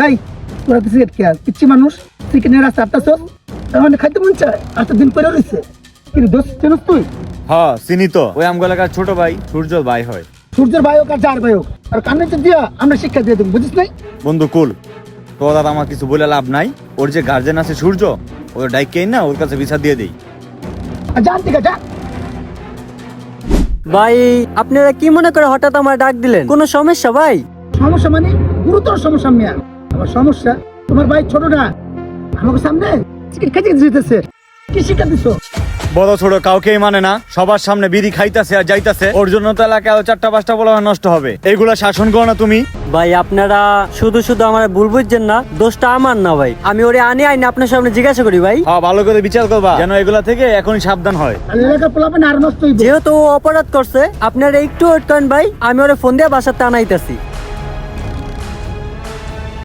এই তোরা তো সিগারেট খেয়াল পিচ্ছি মানুষ চিকেনের রাস্তা আটটাছস তাহলে খাইতে মন চায় আটটা দিন পরে রয়েছে কিন্তু দোষ চেনস তুই হ্যাঁ চিনি তো, ওই আমগুলো এলাকার ছোট ভাই সূর্য ভাই হয়। সূর্যের ভাই হোক আর যার ভাই হোক আর কানে দিয়া আমরা শিক্ষা দিয়ে দেবো বুঝিস নাই? বন্ধু কুল, তোর দাদা আমার কিছু বলে লাভ নাই। ওর যে গার্জেন আছে সূর্য, ওর ডাইকেই না ওর কাছে বিচার দিয়ে দেই। আর যান ঠিক আছে। ভাই আপনারা কি মনে করে হঠাৎ আমার ডাক দিলেন? কোনো সমস্যা ভাই? সমস্যা মানে গুরুতর সমস্যা মিয়া। আমার সমস্যা তোমার ভাই ছোট না আমাকে সামনে চিকেন খাইতে যেতেছে কি শিক্ষা দিছো? বড় ছোট কাউকেই মানে না, সবার সামনে বিড়ি খাইতাছে আর যাইতাছে। ওর জন্য তো এলাকায় 4টা-5টা বলা নষ্ট হবে। এইগুলা শাসন করো না তুমি। ভাই আপনারা শুধু শুধু আমার ভুল বুঝছেন না, দোষটা আমার না ভাই। আমি ওরে আনি আইনি আপনার সামনে জিজ্ঞাসা করি ভাই। হ্যাঁ ভালো করে বিচার করবা যেন এগুলা থেকে এখনই সাবধান হয়। আর এলাকা পোলাপেন আর নষ্ট হইবে। যেহেতু ও অপরাধ করছে আপনারা একটু ওয়েট করেন ভাই, আমি ওরে ফোন দিয়ে বাসাতে আনাইতেছি।